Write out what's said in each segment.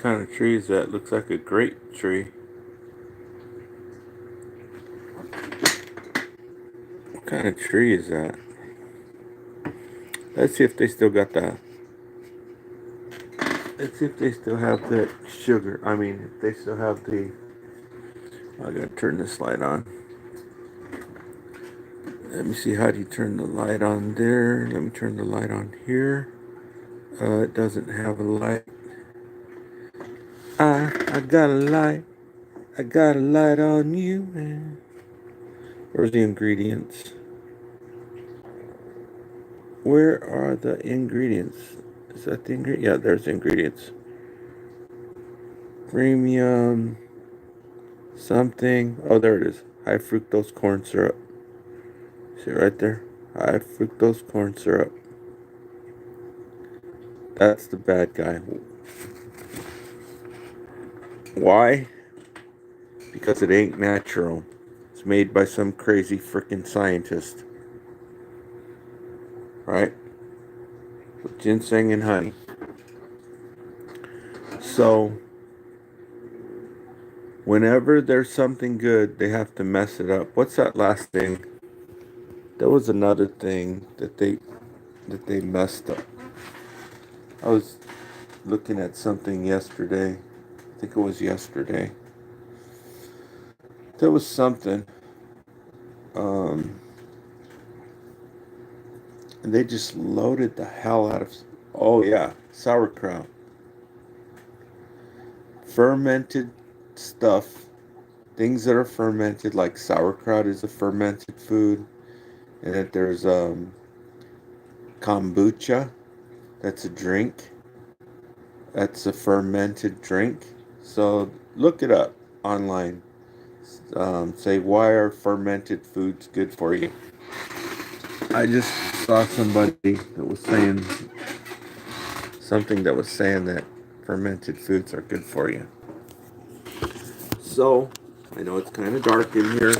kind of tree is that? Looks like a grape tree. What kind of tree is that? Let's see if they still got the. Let's see if they still have the sugar. I mean, if they still have the. I gotta turn this light on. Let me see, how do you turn the light on there? Let me turn the light on here. It doesn't have a light. I got a light. I got a light on you, man. Where's the ingredients? Where are the ingredients? Is that the ingredient? Yeah, there's the ingredients. Premium something. Oh, there it is. High fructose corn syrup. See right there? High fructose corn syrup. That's the bad guy. Why? Because it ain't natural. It's made by some crazy freaking scientist. Right? With ginseng and honey. So, whenever there's something good, they have to mess it up. What's that last thing? There was another thing that they messed up. I was looking at something yesterday. I think it was yesterday. There was something. Um, and they just loaded the hell out of. Oh yeah, sauerkraut. Fermented stuff. Things that are fermented, like sauerkraut is a fermented food. And that there's kombucha. That's a drink. That's a fermented drink. So look it up online. Say, why are fermented foods good for you? I just saw somebody that was saying something that was saying that fermented foods are good for you. So I know it's kind of dark in here,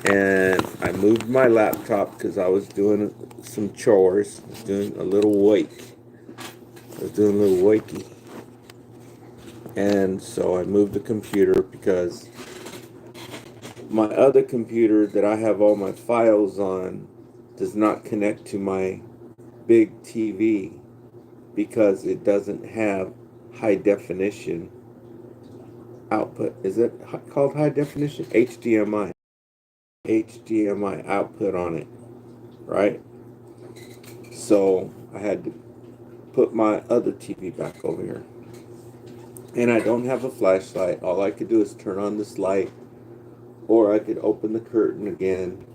and I moved my laptop because I was doing some chores. I was doing a little wake. I was doing a little wakey. And so I moved the computer because my other computer that I have all my files on does not connect to my big TV because it doesn't have high definition output. Is it called high definition? HDMI. HDMI output on it, right? So I had to put my other TV back over here. And I don't have a flashlight. All I could do is turn on this light, or I could open the curtain again,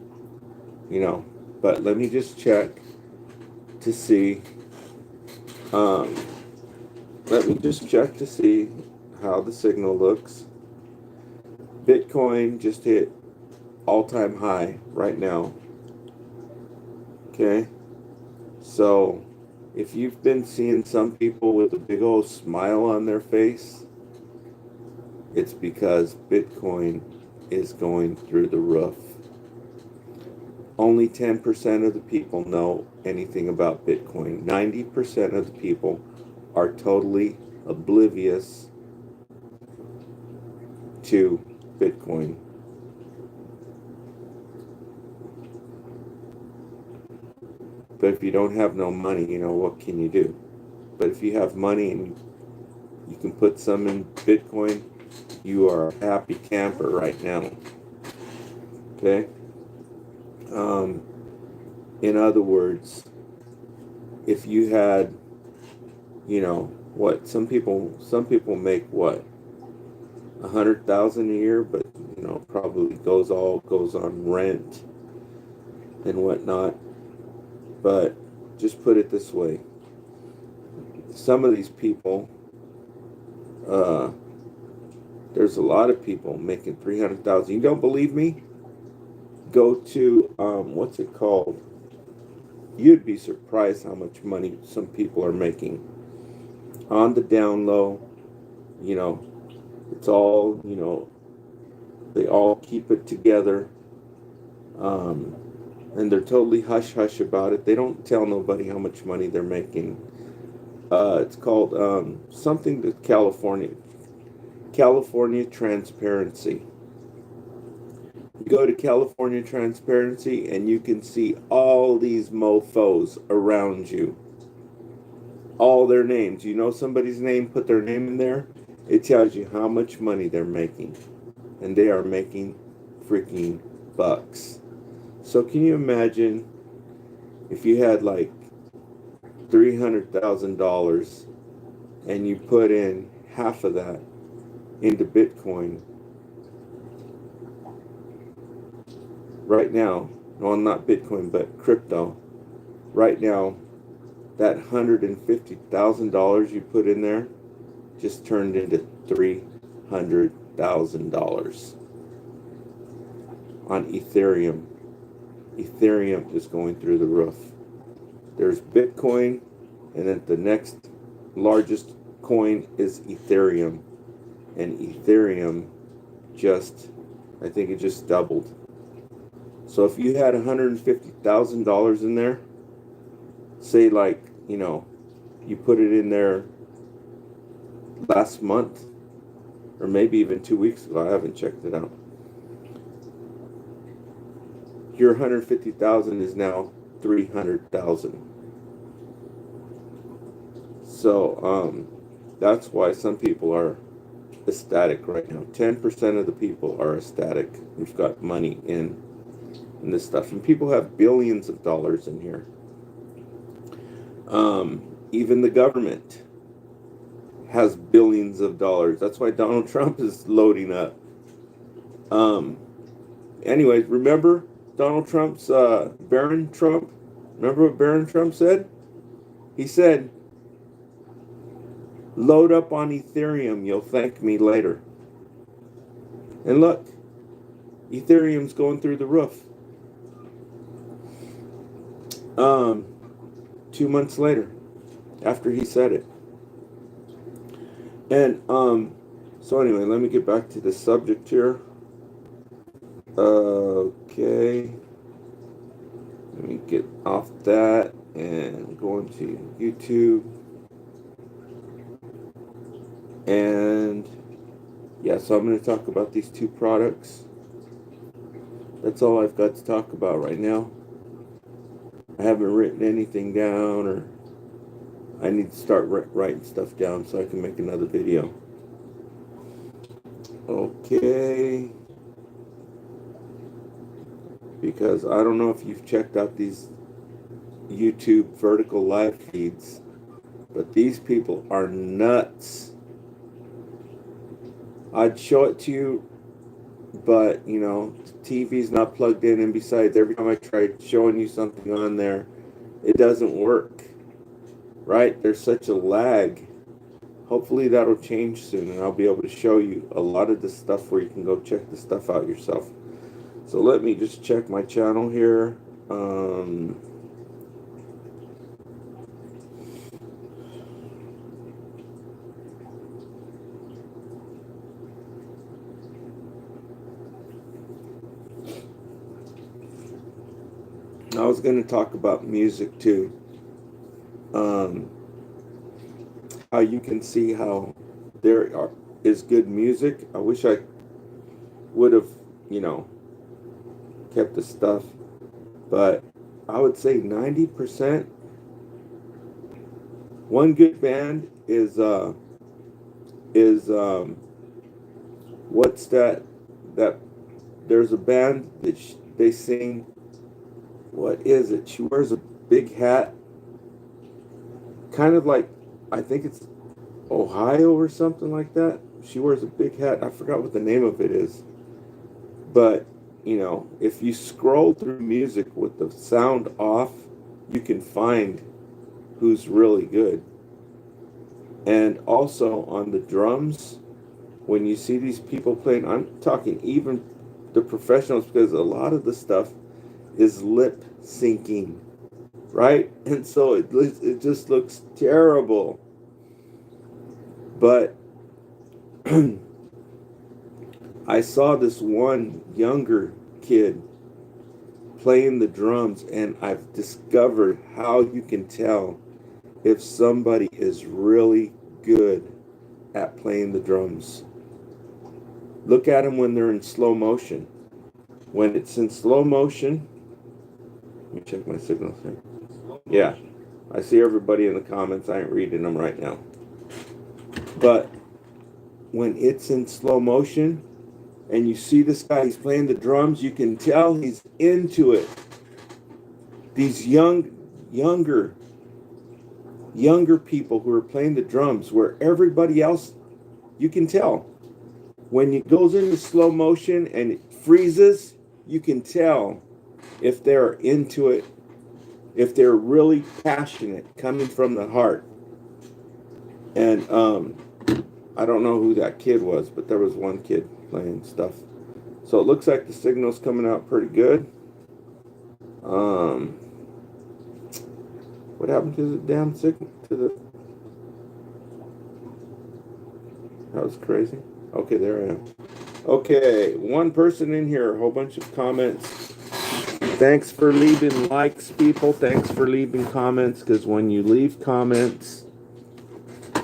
you know. But let me just check to see. Um, Let me just check to see how the signal looks. Bitcoin just hit all-time high right now. Okay, so if you've been seeing some people with a big old smile on their face, it's because Bitcoin is going through the roof. Only 10% of the people know anything about Bitcoin. 90% of the people are totally oblivious to Bitcoin. But if you don't have no money, what can you do? But if you have money and you can put some in Bitcoin, you are a happy camper right now. Okay? In other words, if you had, what some people make what, 100,000 a year, but probably goes on rent and whatnot. But just put it this way: some of these people, there's a lot of people making 300,000. You don't believe me? Go to what's it called? You'd be surprised how much money some people are making on the down low. It's all, they all keep it together. And they're totally hush hush about it. They don't tell nobody how much money they're making. It's called something to California Transparency. You go to California Transparency and you can see all these mofos around you. All their names. You know somebody's name, put their name in there. It tells you how much money they're making. And they are making freaking bucks. So can you imagine if you had like $300,000 and you put in half of that into Bitcoin right now? Well, not Bitcoin, but crypto. Right now, that $150,000 you put in there just turned into $300,000 on Ethereum. Ethereum is going through the roof. There's Bitcoin, and then the next largest coin is Ethereum. And Ethereum I think it just doubled. So if you had $150,000 in there, say like, you put it in there last month, or maybe even 2 weeks ago, I haven't checked it out. Your 150,000 is now 300,000. So that's why some people are ecstatic right now. 10% of the people are ecstatic who've got money in this stuff, and people have billions of dollars in here. Even the government has billions of dollars. That's why Donald Trump is loading up. Anyways, remember Donald Trump's Barron Trump? Remember what Barron Trump said? He said, "Load up on Ethereum, you'll thank me later." And look, Ethereum's going through the roof. 2 months later, after he said it. And so anyway, let me get back to the subject here. Okay, let me get off that and go into YouTube. And yeah, so I'm going to talk about these two products. That's all I've got to talk about right now. I haven't written anything down, or I need to start writing stuff down so I can make another video. Okay. Because I don't know if you've checked out these YouTube vertical live feeds, but these people are nuts. I'd show it to you, but the TV's not plugged in, and besides, every time I try showing you something on there, it doesn't work. Right? There's such a lag. Hopefully that'll change soon, and I'll be able to show you a lot of this stuff where you can go check the stuff out yourself. So let me just check my channel here. I was going to talk about music too. How you can see how there is good music. I wish I would have, kept the stuff, but I would say 90%. One good band is what's that there's a band that they sing. What is it? She wears a big hat, kind of like, I think it's Ohio or something like that. She wears a big hat. I forgot what the name of it is. But, if you scroll through music with the sound off, you can find who's really good. And also on the drums, when you see these people playing, I'm talking even the professionals, because a lot of the stuff is lip syncing, right? And so it just looks terrible. But I saw this one younger kid playing the drums, and I've discovered how you can tell if somebody is really good at playing the drums. Look at them when they're in slow motion. When it's in slow motion, let me check my signals here. Yeah, I see everybody in the comments. I ain't reading them right now. But when it's in slow motion and you see this guy, he's playing the drums, you can tell he's into it. These younger people who are playing the drums, where everybody else, you can tell. When it goes into slow motion and it freezes, you can tell if they're into it, if they're really passionate, coming from the heart. And I don't know who that kid was, but there was one kid playing stuff. So it looks like the signal's coming out pretty good. What happened to the damn signal? That was crazy. Okay, there I am. Okay, one person in here, a whole bunch of comments. Thanks for leaving likes, people. Thanks for leaving comments, because when you leave comments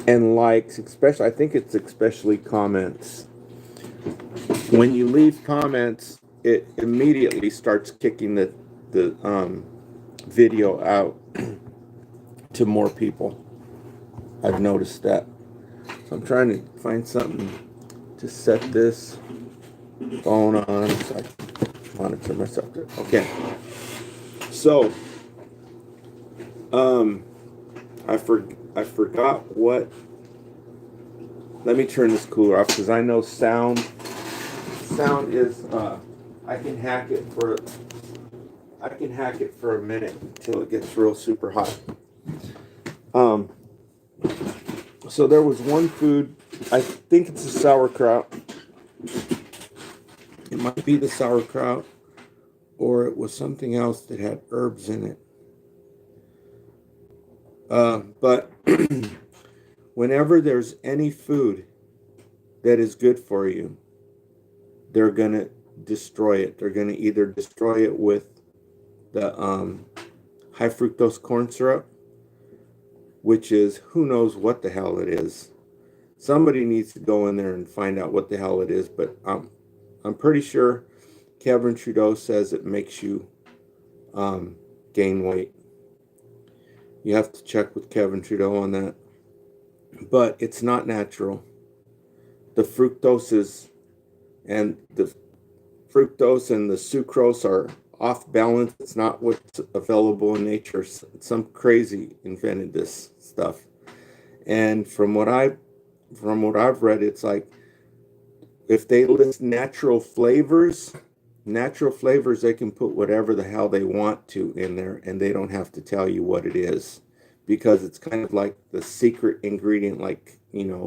and likes, especially, I think it's especially comments. When you leave comments, it immediately starts kicking the video out to more people. I've noticed that. So I'm trying to find something to set this phone on so I can monitor myself. Okay. So, I forgot what. Let me turn this cooler off, because I know sound is I can hack it for a minute until it gets real super hot. So there was one food, I think it's a sauerkraut. It might be the sauerkraut, or it was something else that had herbs in it. But whenever there's any food that is good for you, they're going to destroy it. They're going to either destroy it with the high fructose corn syrup, which is, who knows what the hell it is. Somebody needs to go in there and find out what the hell it is, but I'm pretty sure Kevin Trudeau says it makes you gain weight. You have to check with Kevin Trudeau on that. But it's not natural. The fructose and the sucrose are off balance. It's not what's available in nature. Some crazy invented this stuff. And from what I've read, it's like, if they list natural flavors, they can put whatever the hell they want to in there, and they don't have to tell you what it is, because it's kind of like the secret ingredient, like,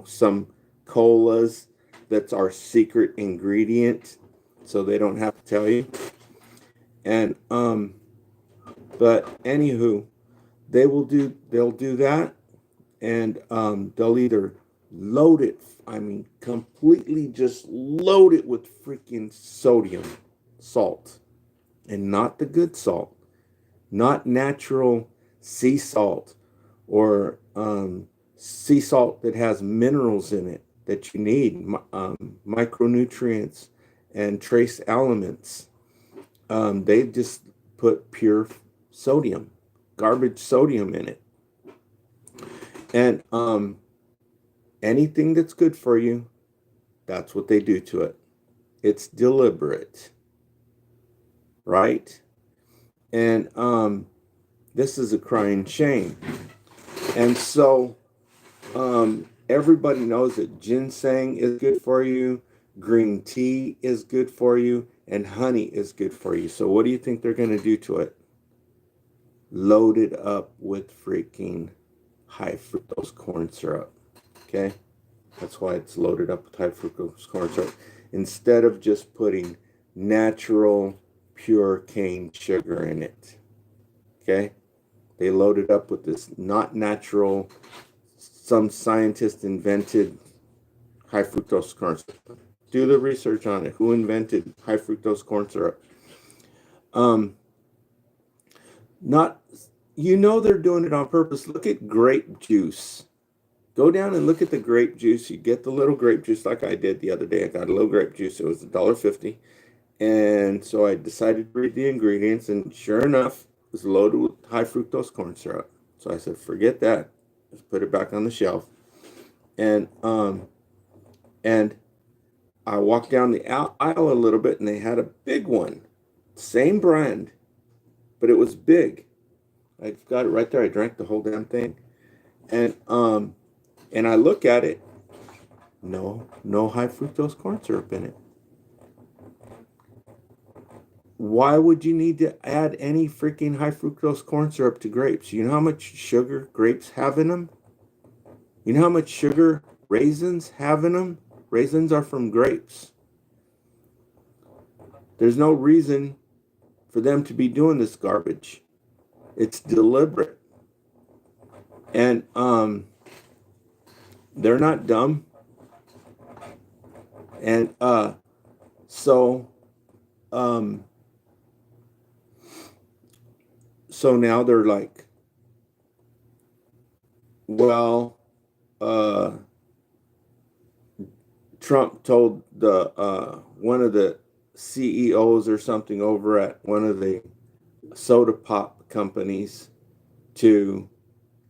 some colas, that's our secret ingredient, so they don't have to tell you. And but anywho, they'll do that, and they'll either load it, completely just load it with freaking sodium salt, and not the good salt, not natural sea salt, or sea salt that has minerals in it that you need, micronutrients and trace elements. They just put pure sodium, garbage sodium in it. And anything that's good for you, that's what they do to it. It's deliberate, right? And this is a crying shame. And so everybody knows that ginseng is good for you, green tea is good for you, and honey is good for you. So what do you think they're going to do to it? Load it up with freaking high fructose corn syrup. Okay? That's why it's loaded up with high fructose corn syrup, instead of just putting natural, pure cane sugar in it. Okay? They load it up with this not natural, some scientist invented high fructose corn syrup. Do the research on it. Who invented high fructose corn syrup? Not, You know they're doing it on purpose. Look at grape juice. Go down and look at the grape juice. You get the little grape juice like I did the other day. I got a little grape juice. It was $1.50. And so I decided to read the ingredients, and sure enough, it was loaded with high fructose corn syrup. So I said, forget that. Let's put it back on the shelf. And I walked down the aisle a little bit, and they had a big one. Same brand, but it was big. I've got it right there. I drank the whole damn thing. And I look at it, no high fructose corn syrup in it. Why would you need to add any freaking high fructose corn syrup to grapes? You know how much sugar grapes have in them? You know how much sugar raisins have in them? Raisins are from grapes. There's no reason for them to be doing this garbage. It's deliberate. And they're not dumb. And so now they're like, well, Trump told the one of the CEOs or something over at one of the soda pop companies to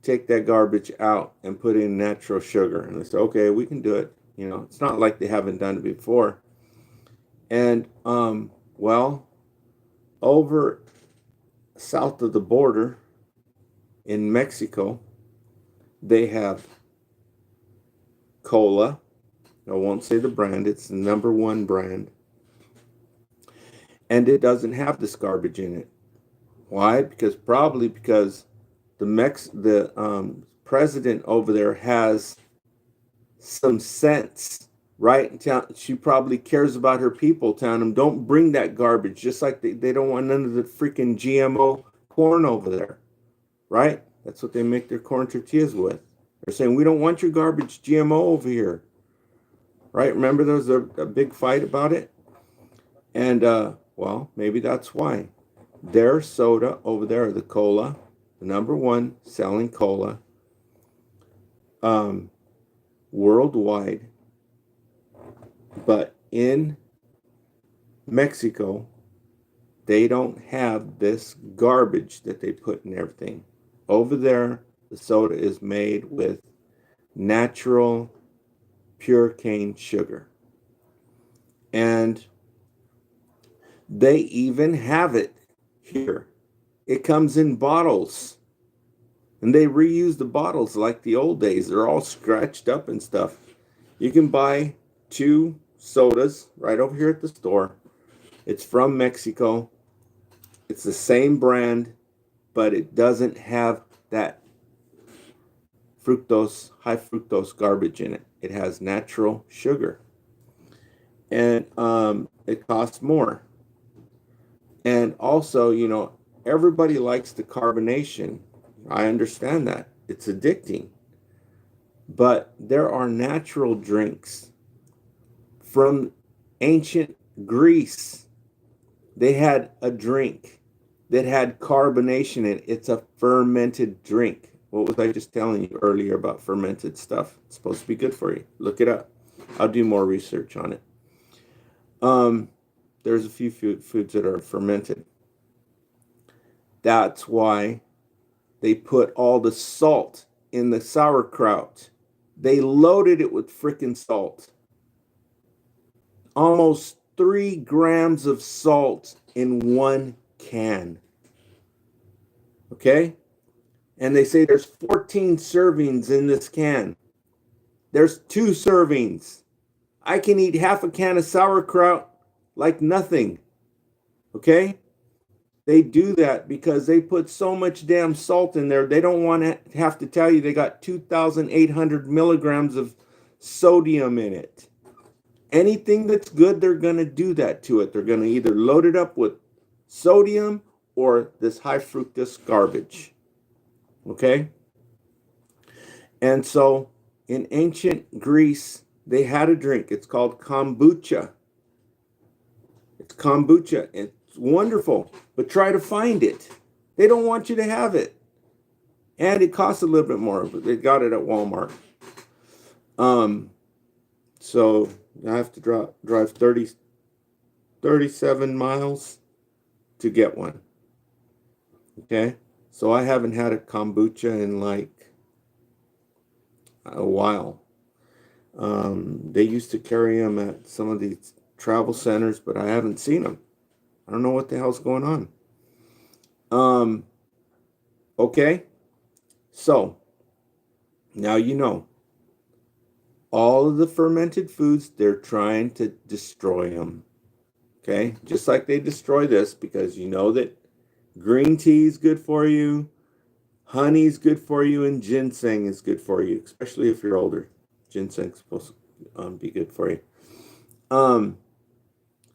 take that garbage out and put in natural sugar. And they said, okay, we can do it. You know, it's not like they haven't done it before. And well, over south of the border in Mexico, they have cola. I won't say the brand. It's the #1 brand. And it doesn't have this garbage in it. Why? Probably because the president over there has some sense, right? She probably cares about her people, telling them, don't bring that garbage, just like they don't want none of the freaking GMO corn over there, right? That's what they make their corn tortillas with. They're saying, we don't want your garbage GMO over here, right? Remember there was a big fight about it? And, well, maybe that's why. Their soda over there, the cola, the #1 selling cola, worldwide. But in Mexico, they don't have this garbage that they put in everything. Over there, the soda is made with natural, pure cane sugar. And they even have it here. It comes in bottles. And they reuse the bottles like the old days. They're all scratched up and stuff. You can buy 2 sodas right over here at the store. It's from Mexico. It's the same brand, but it doesn't have that high fructose garbage in it. It has natural sugar. And it costs more. And also, you know, everybody likes the carbonation. I understand that. It's addicting. But there are natural drinks from ancient Greece. They had a drink that had carbonation in it. It's a fermented drink. What was I just telling you earlier about fermented stuff? It's supposed to be good for you. Look it up. I'll do more research on it. There's a few foods that are fermented. That's why they put all the salt in the sauerkraut. They loaded it with frickin' salt. Almost 3 grams of salt in 1 can. Okay? And they say there's 14 servings in this can. There's 2 servings. I can eat half a can of sauerkraut like nothing. Okay? They do that because they put so much damn salt in there. They don't want to have to tell you they got 2,800 milligrams of sodium in it. Anything that's good, they're going to do that to it. They're going to either load it up with sodium or this high fructose garbage. Okay? And so in ancient Greece, they had a drink. It's called kombucha. It's kombucha. It's wonderful, but try to find it. They don't want you to have it. And it costs a little bit more, but they got it at Walmart. So I have to drive 37 miles to get one. Okay. So I haven't had a kombucha in like a while. They used to carry them at some of these travel centers, but I haven't seen them. I don't know what the hell's going on. Okay. So now you know. All of the fermented foods, they're trying to destroy them. Okay? Just like they destroy this, because you know that green tea is good for you, honey is good for you, and ginseng is good for you, especially if you're older. Ginseng is supposed to be good for you.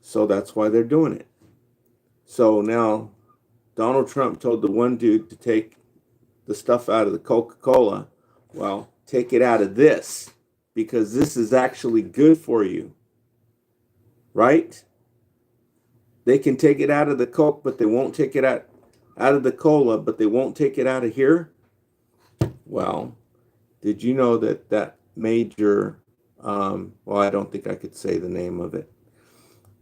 So that's why they're doing it. So now Donald Trump told the one dude to take the stuff out of the Coca-Cola. Well, take it out of this, because this is actually good for you, right? They can take it out of the Coke, but they won't take it out of the cola, but they won't take it out of here. Well, did you know that major, well, I don't think I could say the name of it,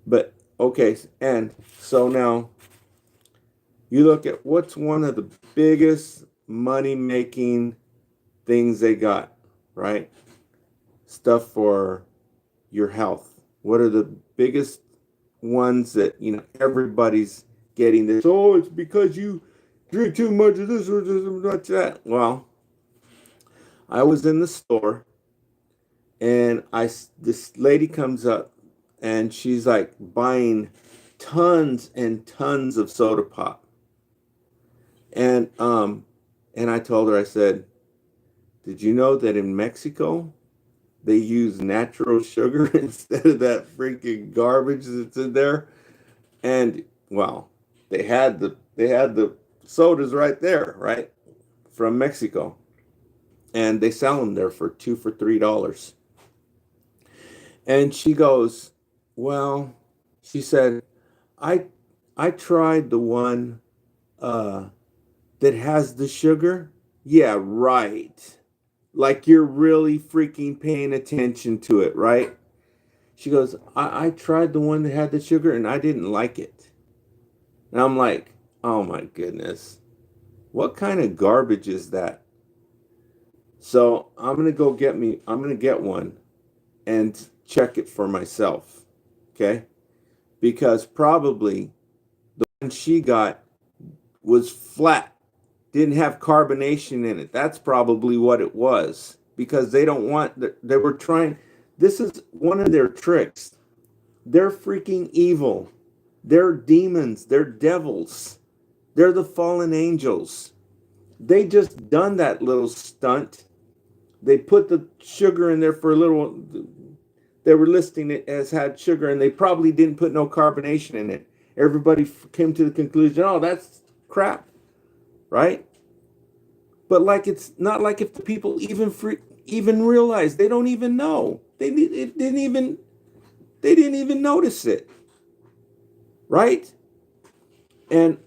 but okay. And so now you look at what's one of the biggest money-making things they got, right? Stuff for your health. What are the biggest ones that, you know, everybody's getting this? Oh, it's because you drink too much of this or too much of that. Well, I was in the store and this lady comes up and she's like buying tons and tons of soda pop. And I told her, I said, did you know that in Mexico they use natural sugar instead of that freaking garbage that's in there? And well, they had the sodas right there, right, from Mexico, and they sell them there for $3. And she goes, well, she said, I tried the one that has the sugar. Yeah, right. Like you're really freaking paying attention to it, right? She goes, I tried the one that had the sugar and I didn't like it. And I'm like, oh my goodness. What kind of garbage is that? So I'm going to get one and check it for myself. Okay? Because probably the one she got was flat, didn't have carbonation in it. That's probably what it was, because they don't want, they were trying, this is one of their tricks. They're freaking evil. They're demons. They're devils. They're the fallen angels. They just done that little stunt. They put the sugar in there for a little, they were listing it as had sugar, and they probably didn't put no carbonation in it. Everybody came to the conclusion, oh, that's crap, right? But like, it's not like if the people even realize, they don't even know. They didn't even notice it, right? And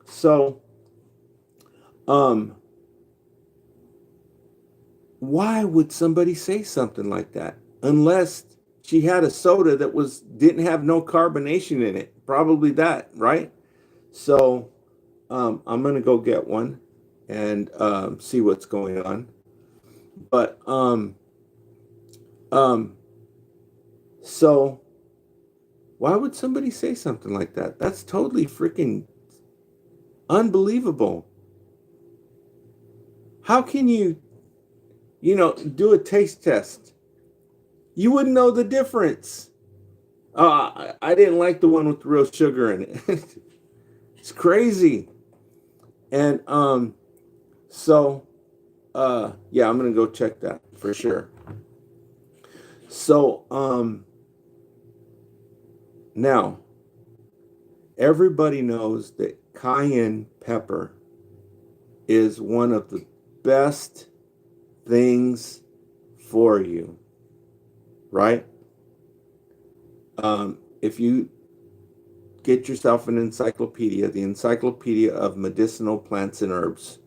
so why would somebody say something like that unless she had a soda that didn't have no carbonation in it? Probably that, right? So I'm gonna go get one and see what's going on. But so why would somebody say something like that? That's totally freaking unbelievable. How can you do a taste test? You wouldn't know the difference. I didn't like the one with the real sugar in it. It's crazy. And so yeah, I'm gonna go check that for sure. So now everybody knows that cayenne pepper is one of the best things for you, right? If you get yourself an encyclopedia, the Encyclopedia of Medicinal Plants and Herbs,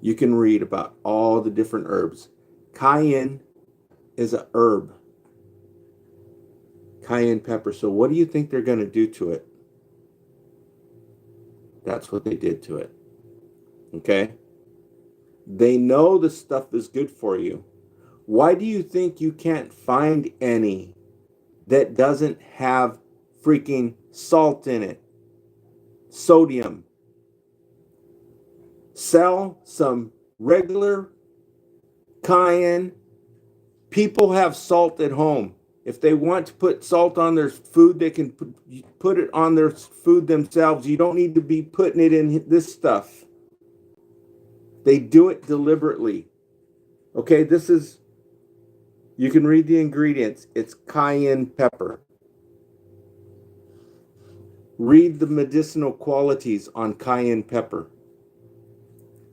You can read about all the different herbs. Cayenne is a herb. Cayenne pepper. So what do you think they're going to do to it? That's what they did to it. Okay? They know the stuff is good for you. Why do you think you can't find any that doesn't have freaking salt in it? Sodium. Sell some regular cayenne. People have salt at home. If they want to put salt on their food, they can put it on their food themselves. You don't need to be putting it in this stuff. They do it deliberately. Okay, this is, you can read the ingredients. It's cayenne pepper. Read the medicinal qualities on cayenne pepper.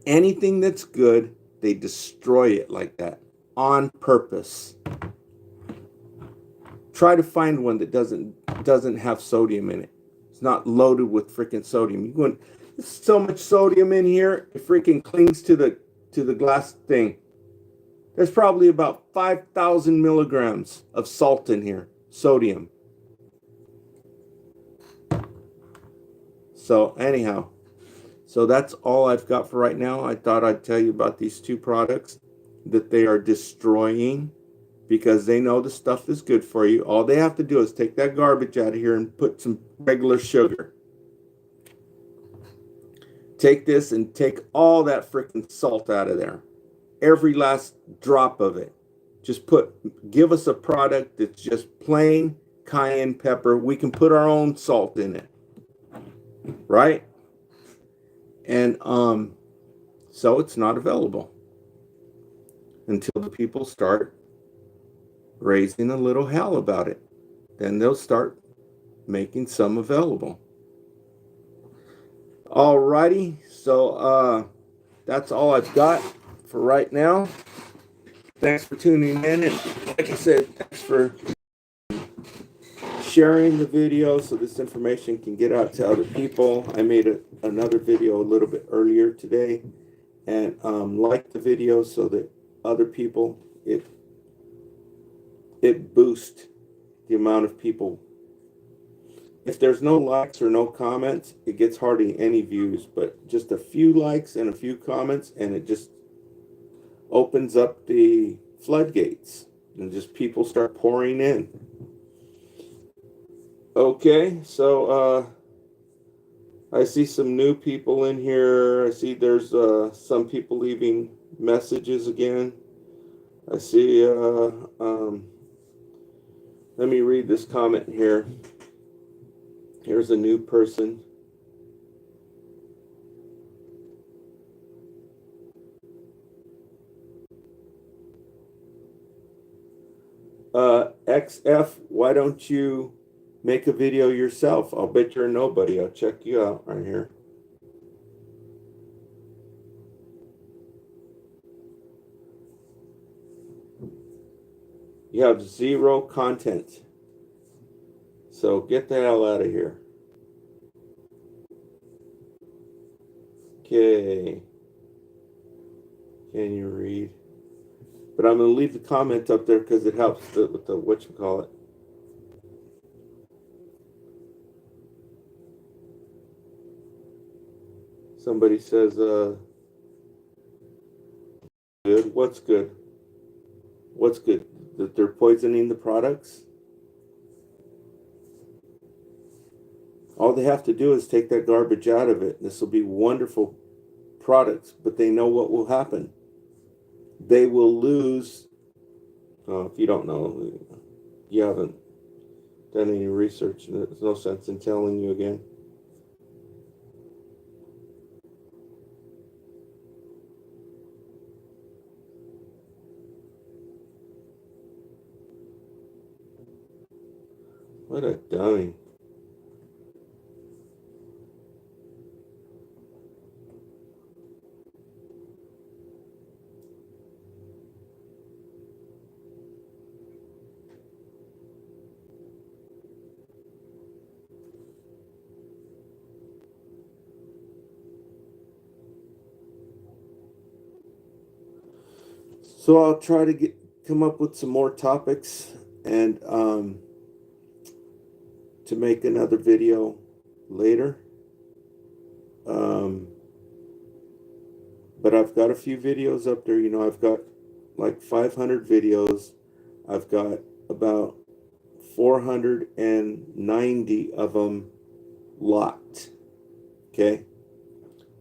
Anything that's good, they destroy it like that on purpose. Try to find one that doesn't have sodium in it. It's not loaded with freaking sodium. There's so much sodium in here, it freaking clings to the glass thing. There's probably about 5,000 milligrams of salt in here, sodium. So anyhow, so that's all I've got for right now. I thought I'd tell you about these two products that they are destroying because they know the stuff is good for you. All they have to do is take that garbage out of here and put some regular sugar. Take this and take all that freaking salt out of there. Every last drop of it. Just give us a product that's just plain cayenne pepper. We can put our own salt in it. Right? And so it's not available until the people start raising a little hell about it. Then they'll start making some available. Alrighty, so that's all I've got for right now. Thanks for tuning in, and like I said, thanks for sharing the video so this information can get out to other people. I made another video a little bit earlier today, and like the video so that other people, it boosts the amount of people. If there's no likes or no comments, it gets hardly any views, but just a few likes and a few comments, and it just opens up the floodgates, and just people start pouring in. Okay, so I see some new people in here. I see there's some people leaving messages again. I see, let me read this comment here. Here's a new person. XF, why don't you make a video yourself? I'll bet you're a nobody. I'll check you out right here. You have zero content. So get the hell out of here. Okay. Can you read? But I'm going to leave the comment up there because it helps with the whatchamacallit. Somebody says, good. What's good? What's good? That they're poisoning the products? All they have to do is take that garbage out of it. This will be wonderful products, but they know what will happen. They will lose. If you don't know, you haven't done any research. There's no sense in telling you again. What a dummy. So I'll try to come up with some more topics and to make another video later. But I've got a few videos up there. You know, I've got like 500 videos. I've got about 490 of them locked. Okay.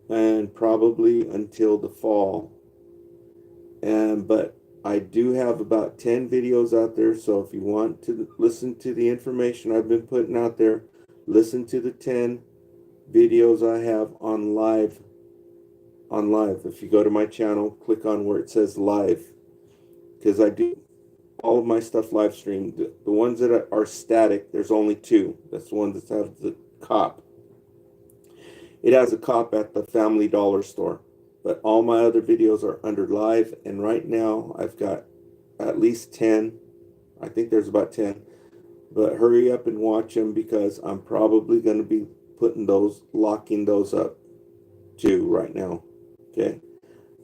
And probably until the fall. But I do have about 10 videos out there. So if you want to listen to the information I've been putting out there, listen to the 10 videos I have on live. If you go to my channel, click on where it says live, because I do all of my stuff live streamed. The ones that are static, there's only 2. That's the one that has the cop. It has a cop at the Family Dollar store. But all my other videos are under live, and right now I've got at least 10. I think there's about 10. But hurry up and watch them, because I'm probably going to be locking those up too right now. Okay.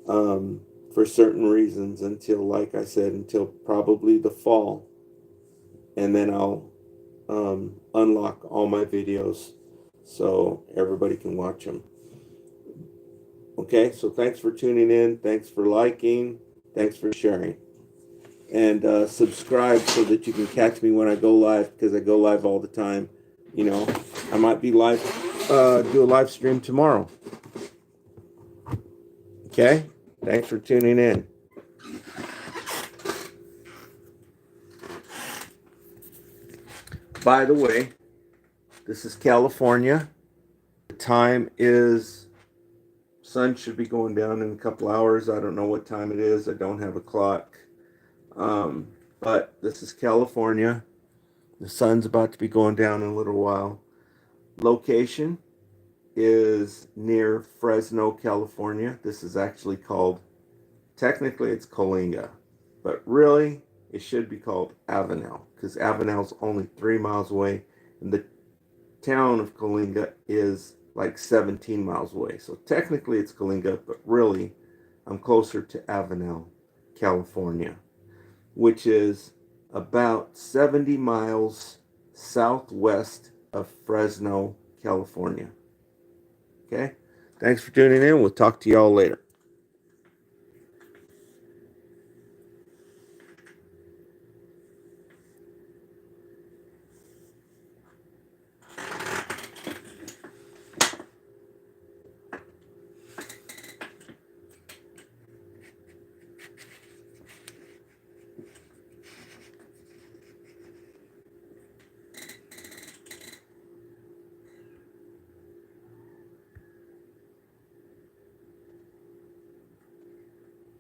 For certain reasons, until, like I said, until probably the fall. And then I'll unlock all my videos so everybody can watch them. Okay, so thanks for tuning in. Thanks for liking. Thanks for sharing. And subscribe so that you can catch me when I go live, because I go live all the time. You know, I might be live, do a live stream tomorrow. Okay, thanks for tuning in. By the way, this is California. The time is, sun should be going down in a couple hours. I don't know what time it is. I don't have a clock. But this is California. The sun's about to be going down in a little while. Location is near Fresno, California. This is actually called, technically it's Coalinga, but really it should be called Avenel, because Avenel's only 3 miles away, and the town of Coalinga is like 17 miles away. So technically it's Coalinga, but really I'm closer to Avenel, California, which is about 70 miles southwest of Fresno, California. Okay, thanks for tuning in. We'll talk to y'all later.